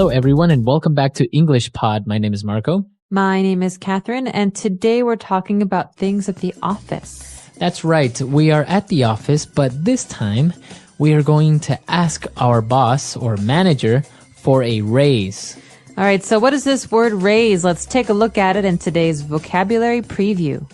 Hello everyone and welcome back to English Pod. My name is Marco. My name is Catherine, and today we're talking about things at the office. That's right. We are at the office, but this time we are going to ask our boss or manager for a raise. All right, so what is this word raise? Let's take a look at it in today's vocabulary preview.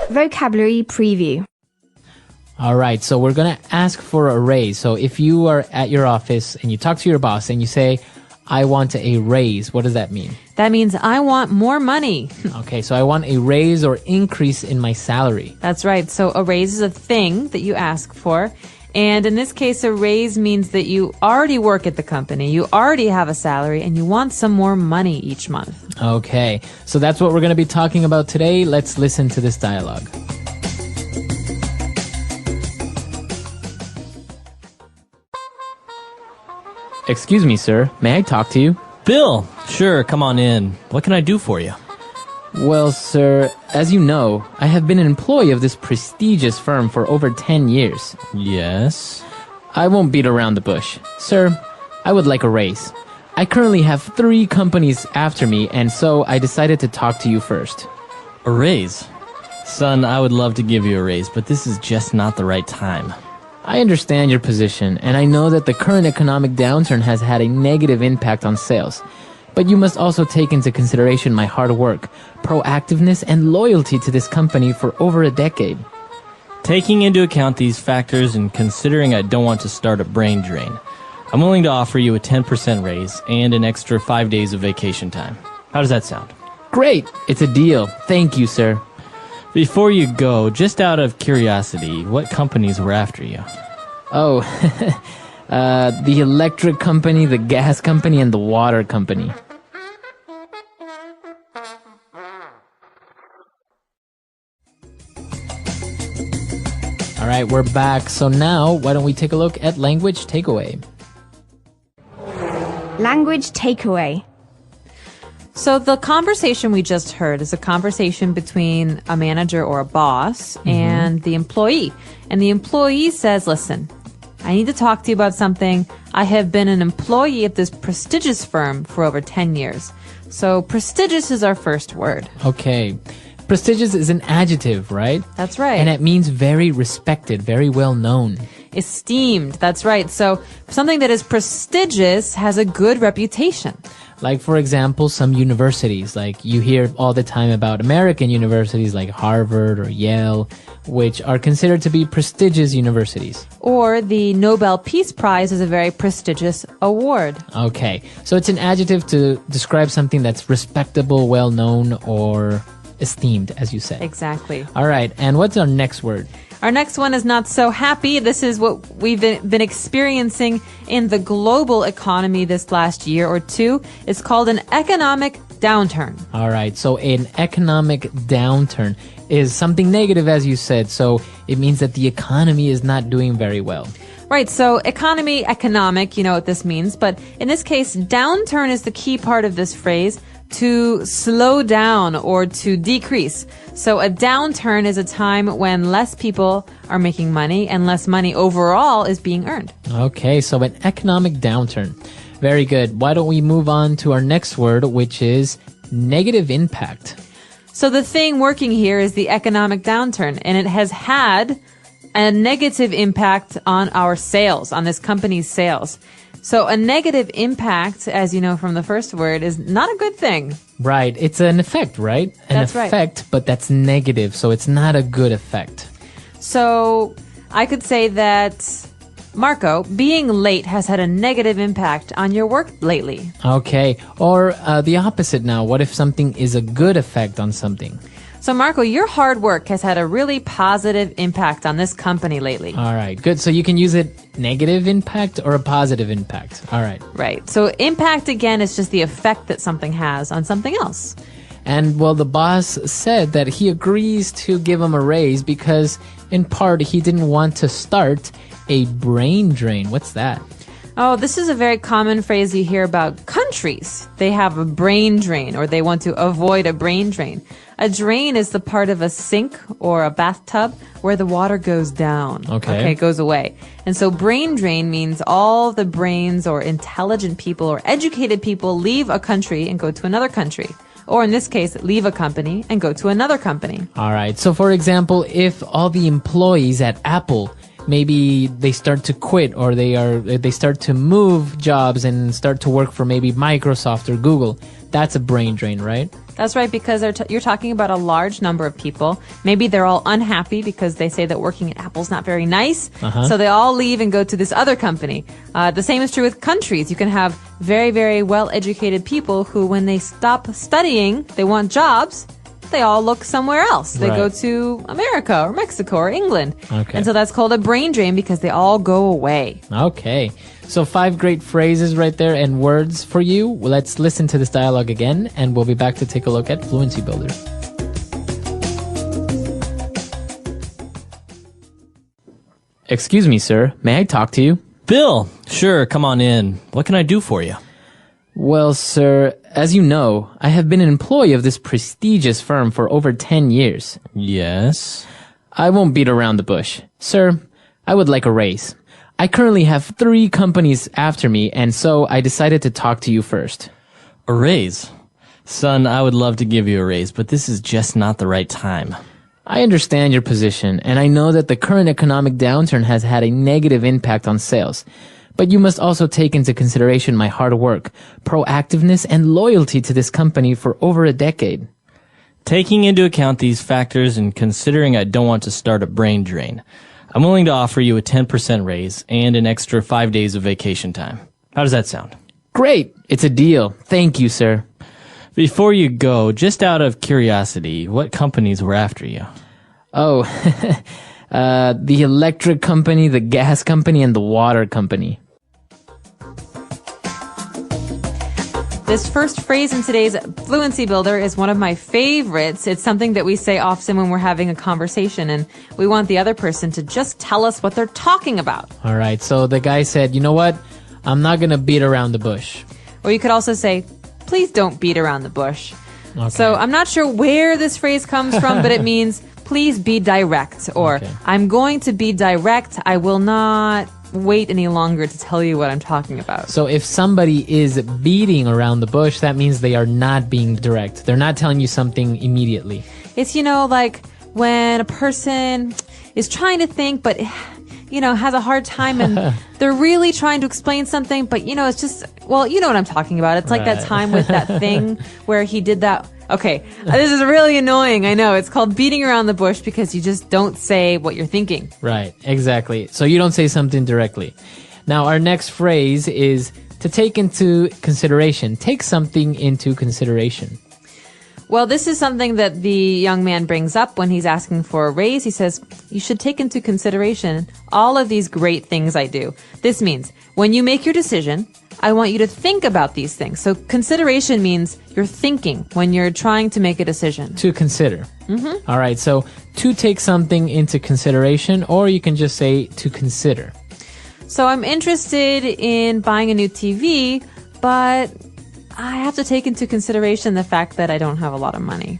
Vocabulary preview. All right, so we're going to ask for a raise. So if you are at your office and you talk to your boss and you say, I want a raise, what does that mean? That means I want more money. Okay, so I want a raise or increase in my salary. That's right. So a raise is a thing that you ask for. And in this case, a raise means that you already work at the company, you already have a salary, and you want some more money each month. Okay, so that's what we're going to be talking about today. Let's listen to this dialogue. Excuse me, sir. May I talk to you? Bill, sure, come on in. What can I do for you? Well, sir, as you know, I have been an employee of this prestigious firm for over 10 years. Yes? I won't beat around the bush. Sir, I would like a raise. I currently have 3 companies after me, and so I decided to talk to you first. A raise? Son, I would love to give you a raise, but this is just not the right time. I understand your position, and I know that the current economic downturn has had a negative impact on sales. But you must also take into consideration my hard work, proactiveness, and loyalty to this company for over a decade. Taking into account these factors and considering I don't want to start a brain drain, I'm willing to offer you a 10% raise and an extra 5 days of vacation time. How does that sound? Great! It's a deal. Thank you, sir. Before you go, just out of curiosity, what companies were after you? Oh, the electric company, the gas company, and the water company. All right, we're back. So now, why don't we take a look at language takeaway? Language takeaway. So the conversation we just heard is a conversation between a manager or a boss and the employee. And the employee says, listen, I need to talk to you about something. I have been an employee at this prestigious firm for over 10 years. So prestigious is our first word. Okay. Prestigious is an adjective, right? That's right. And it means very respected, very well known. Esteemed, that's right. So something that is prestigious has a good reputation. Like, for example, some universities, like you hear all the time about American universities like Harvard or Yale, which are considered to be prestigious universities. Or the Nobel Peace Prize is a very prestigious award. Okay, so it's an adjective to describe something that's respectable, well-known, or esteemed, as you said. Exactly. All right, and what's our next word? Our next one is not so happy. This is what we've been experiencing in the global economy this last year or two. It's called an economic downturn. All right, so an economic downturn is something negative, as you said. So it means that the economy is not doing very well. Right, so economic, you know what this means. But in this case, downturn is the key part of this phrase, to slow down or to decrease. So a downturn is a time when less people are making money and less money overall is being earned. Okay, so an economic downturn. Very good. Why don't we move on to our next word, which is negative impact. So the thing working here is the economic downturn, and it has had a negative impact on our sales, on this company's sales. So a negative impact, as you know from the first word, is not a good thing. Right. It's an effect, right? That's an effect, right. But that's negative, so it's not a good effect. So I could say that, Marco, being late has had a negative impact on your work lately. Okay. Or the opposite now. What if something is a good effect on something? So, Marco, your hard work has had a really positive impact on this company lately. All right, good. So you can use it negative impact or a positive impact. All right. Right. So impact, again, is just the effect that something has on something else. And, well, the boss said that he agrees to give him a raise because, in part, he didn't want to start a brain drain. What's that? Oh, this is a very common phrase you hear about countries, they have a brain drain, or they want to avoid a brain drain. A drain is the part of a sink or a bathtub where the water goes down. Okay, it goes away. And so brain drain means all the brains or intelligent people or educated people leave a country and go to another country. Or in this case, leave a company and go to another company. All right. So for example, if all the employees at Apple, maybe they start to quit, or they start to move jobs and start to work for maybe Microsoft or Google, that's a brain drain, right? That's right, because you're talking about a large number of people. Maybe they're all unhappy because they say that working at Apple's not very nice. So they all leave and go to this other company. The same is true with countries. You can have very, very well-educated people who, when they stop studying, they want jobs, they all look somewhere else. They go to America or Mexico or England. And so that's called a brain drain because they all go away. Okay. So 5 great phrases right there and words for you. Let's listen to this dialogue again, and we'll be back to take a look at Fluency Builder. Excuse me, sir. May I talk to you? Bill, sure, come on in. What can I do for you? Well, sir, as you know, I have been an employee of this prestigious firm for over 10 years. Yes? I won't beat around the bush. Sir, I would like a raise. I currently have 3 companies after me, and so I decided to talk to you first. A raise? Son, I would love to give you a raise, but this is just not the right time. I understand your position, and I know that the current economic downturn has had a negative impact on sales. But you must also take into consideration my hard work, proactiveness, and loyalty to this company for over a decade. Taking into account these factors and considering I don't want to start a brain drain, I'm willing to offer you a 10% raise and an extra 5 days of vacation time. How does that sound? Great! It's a deal. Thank you, sir. Before you go, just out of curiosity, what companies were after you? Oh, the electric company, the gas company, and the water company. This first phrase in today's Fluency Builder is one of my favorites. It's something that we say often when we're having a conversation, and we want the other person to just tell us what they're talking about. All right, so the guy said, you know what? I'm not going to beat around the bush. Or you could also say, please don't beat around the bush. Okay. So I'm not sure where this phrase comes from, but it means please be direct, or I'm going to be direct. I will not wait any longer to tell you what I'm talking about. So if somebody is beating around the bush, that means they are not being direct. They're not telling you something immediately. It's, like when a person is trying to think, but has a hard time, and they're really trying to explain something, but it's just, well, you know what I'm talking about. It's like that time with that thing where he did that. Okay, this is really annoying. I know. It's called beating around the bush because you just don't say what you're thinking. Right, exactly. So you don't say something directly. Now, our next phrase is to take into consideration. Take something into consideration. Well, this is something that the young man brings up when he's asking for a raise. He says, you should take into consideration all of these great things I do. This means when you make your decision, I want you to think about these things. So consideration means you're thinking when you're trying to make a decision. To consider. All right, so to take something into consideration, or you can just say to consider. So I'm interested in buying a new TV, but I have to take into consideration the fact that I don't have a lot of money.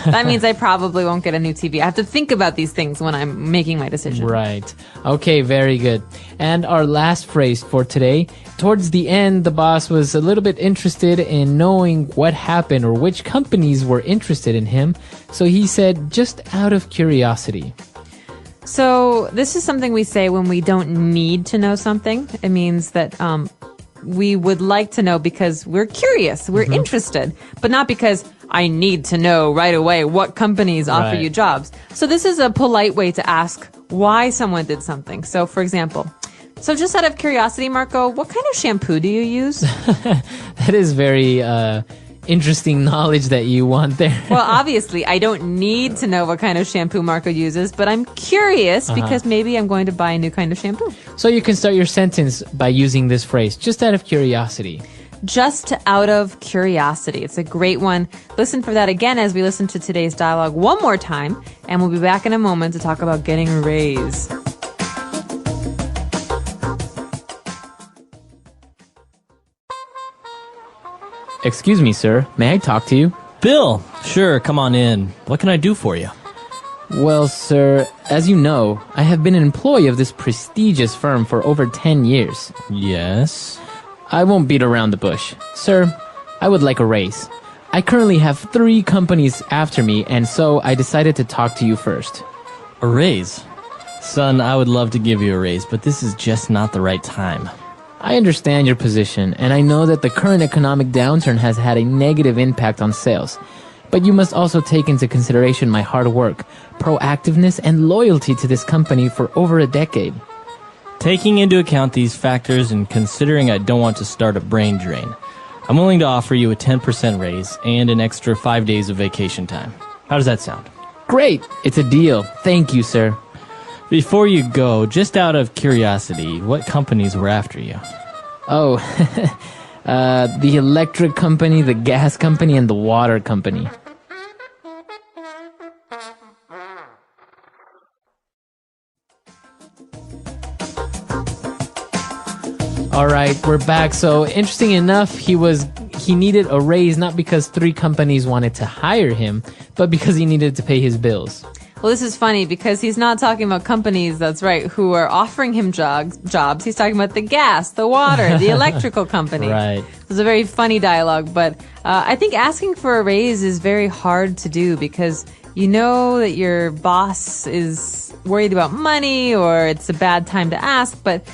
That means I probably won't get a new TV. I have to think about these things when I'm making my decision. Right. Okay, very good. And our last phrase for today. Towards the end, the boss was a little bit interested in knowing what happened or which companies were interested in him. So he said, just out of curiosity. So this is something we say when we don't need to know something. It means that we would like to know because we're curious, we're interested, but not because I need to know right away what companies offer you jobs. So this is a polite way to ask why someone did something. So for example, so just out of curiosity, Marco, what kind of shampoo do you use? That is very interesting knowledge that you want there. Well, obviously, I don't need to know what kind of shampoo Marco uses, but I'm curious because maybe I'm going to buy a new kind of shampoo. So you can start your sentence by using this phrase, just out of curiosity. Just out of curiosity. It's a great one. Listen for that again as we listen to today's dialogue one more time, and we'll be back in a moment to talk about getting a raise. Excuse me, sir. May I talk to you? Bill, sure, come on in. What can I do for you? Well, sir, as you know, I have been an employee of this prestigious firm for over 10 years. Yes? I won't beat around the bush. Sir, I would like a raise. I currently have 3 companies after me, and so I decided to talk to you first. A raise? Son, I would love to give you a raise, but this is just not the right time. I understand your position, and I know that the current economic downturn has had a negative impact on sales. But you must also take into consideration my hard work, proactiveness, and loyalty to this company for over a decade. Taking into account these factors and considering I don't want to start a brain drain, I'm willing to offer you a 10% raise and an extra 5 days of vacation time. How does that sound? Great! It's a deal. Thank you, sir. Before you go, just out of curiosity, what companies were after you? Oh, the electric company, the gas company, and the water company. All right, we're back. So, interesting enough, he needed a raise not because 3 companies wanted to hire him, but because he needed to pay his bills. Well, this is funny because he's not talking about companies, that's right, who are offering him jobs. He's talking about the gas, the water, the electrical company. Right. It was a very funny dialogue, but I think asking for a raise is very hard to do because you know that your boss is worried about money or it's a bad time to ask, but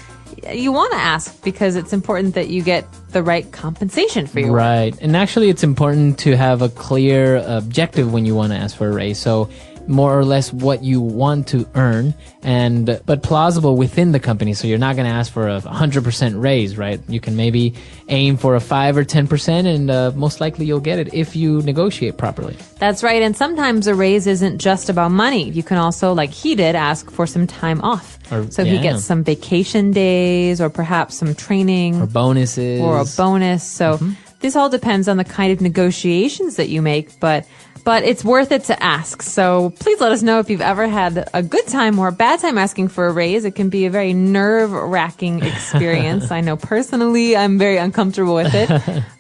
you want to ask because it's important that you get the right compensation for your work. Right. And actually, it's important to have a clear objective when you want to ask for a raise. So more or less what you want to earn, but plausible within the company. So you're not going to ask for a 100% raise, right? You can maybe aim for a 5 or 10%, and most likely you'll get it if you negotiate properly. That's right. And sometimes a raise isn't just about money. You can also, like he did, ask for some time off. He gets some vacation days or perhaps some training. Or bonuses. Or a bonus. So this all depends on the kind of negotiations that you make, but it's worth it to ask. So please let us know if you've ever had a good time or a bad time asking for a raise. It can be a very nerve-wracking experience. I know personally I'm very uncomfortable with it.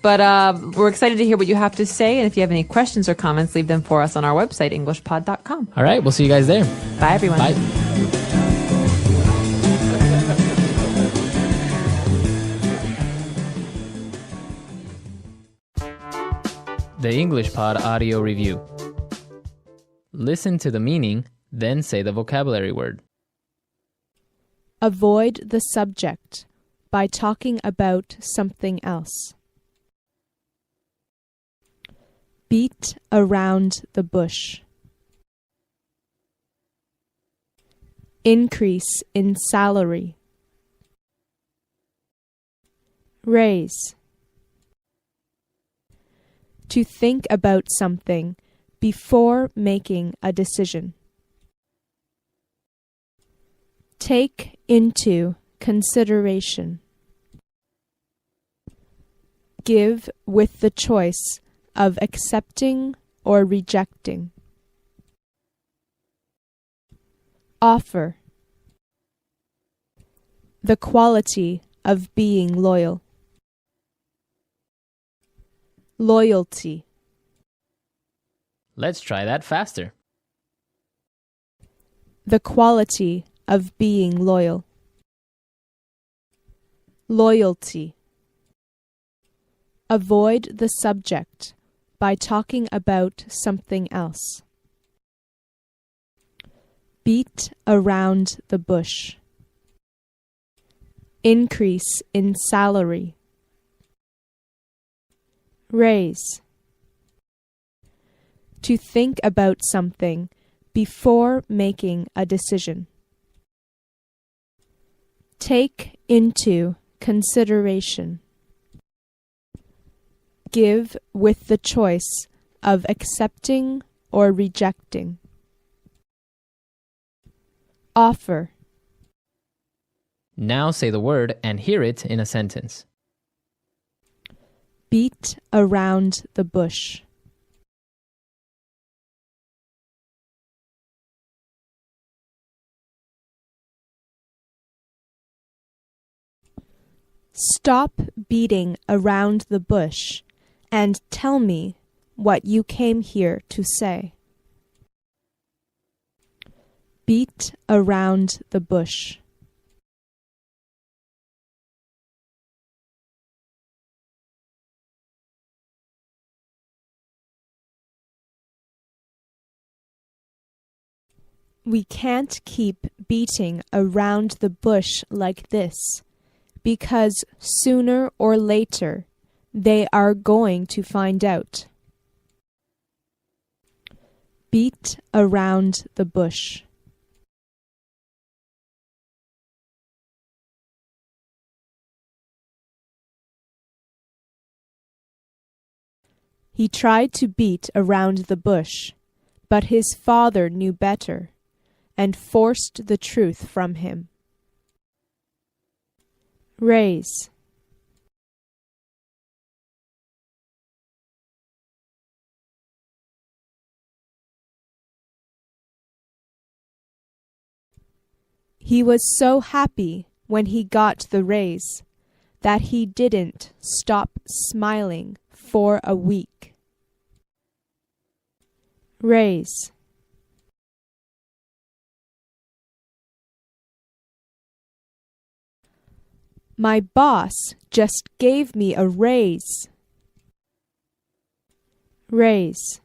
But we're excited to hear what you have to say. And if you have any questions or comments, leave them for us on our website, EnglishPod.com. All right, we'll see you guys there. Bye, everyone. Bye. The English Pod Audio Review. Listen to the meaning, then say the vocabulary word. Avoid the subject by talking about something else. Beat around the bush. Increase in salary. Raise. To think about something before making a decision. Take into consideration. Give with the choice of accepting or rejecting. Offer. The quality of being loyal. Loyalty. Let's try that faster. The quality of being loyal. Loyalty. Avoid the subject by talking about something else. Beat around the bush. Increase in salary. Raise. To think about something before making a decision. Take into consideration. Give with the choice of accepting or rejecting. Offer. Now say the word and hear it in a sentence. Beat around the bush. Stop beating around the bush and tell me what you came here to say. Beat around the bush. We can't keep beating around the bush like this, because sooner or later they are going to find out. Beat around the bush. He tried to beat around the bush, but his father knew better and forced the truth from him. Raise. He was so happy when he got the raise that he didn't stop smiling for a week. Raise. My boss just gave me a raise. Raise.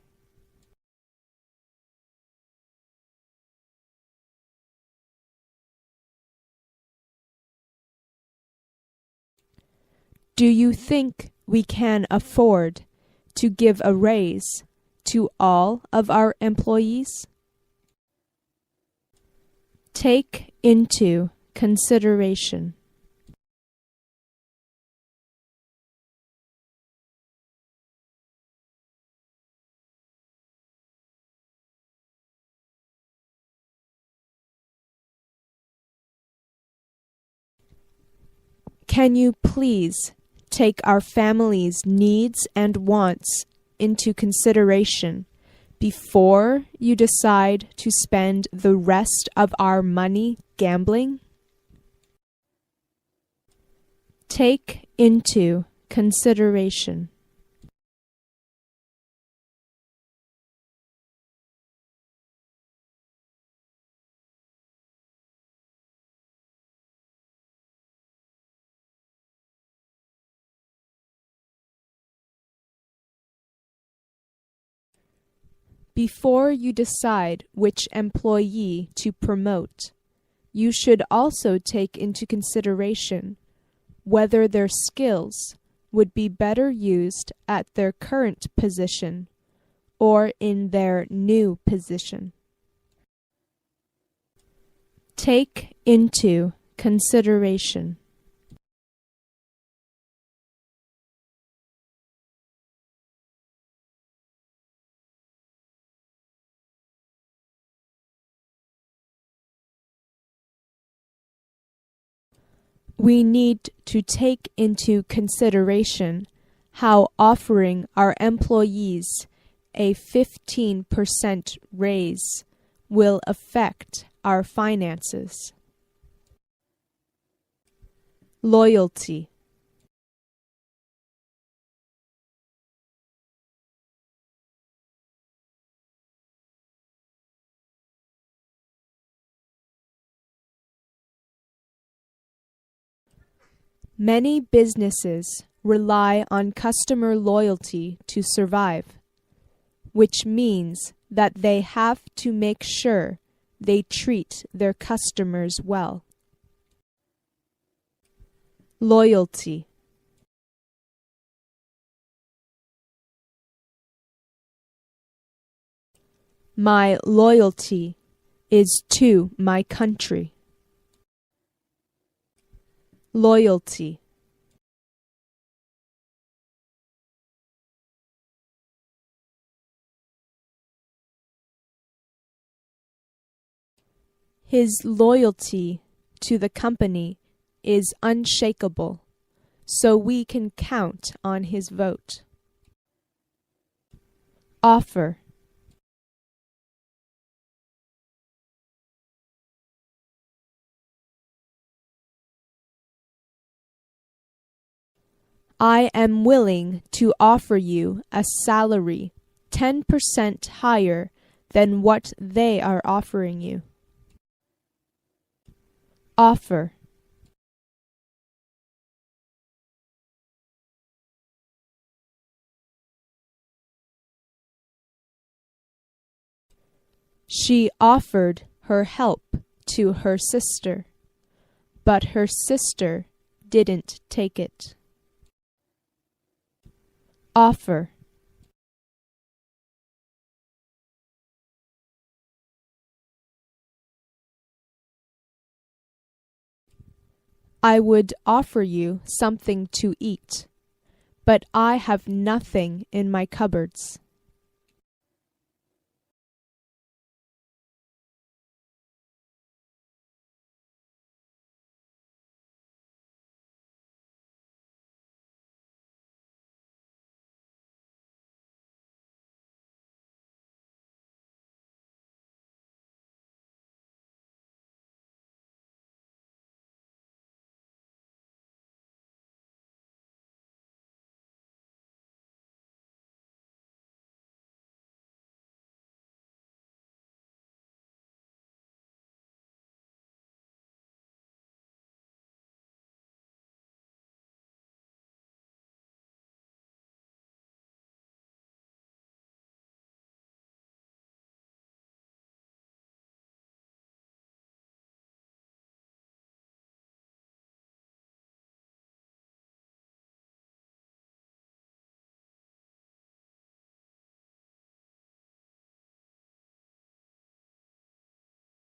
Do you think we can afford to give a raise to all of our employees? Take into consideration. Can you please take our family's needs and wants into consideration before you decide to spend the rest of our money gambling? Take into consideration. Before you decide which employee to promote, you should also take into consideration whether their skills would be better used at their current position or in their new position. Take into consideration. We need to take into consideration how offering our employees a 15% raise will affect our finances. Loyalty. Many businesses rely on customer loyalty to survive, which means that they have to make sure they treat their customers well. Loyalty. My loyalty is to my country. Loyalty. His loyalty to the company is unshakable, so we can count on his vote. Offer. I am willing to offer you a salary 10% higher than what they are offering you. Offer. She offered her help to her sister, but her sister didn't take it. Offer. I would offer you something to eat, but I have nothing in my cupboards.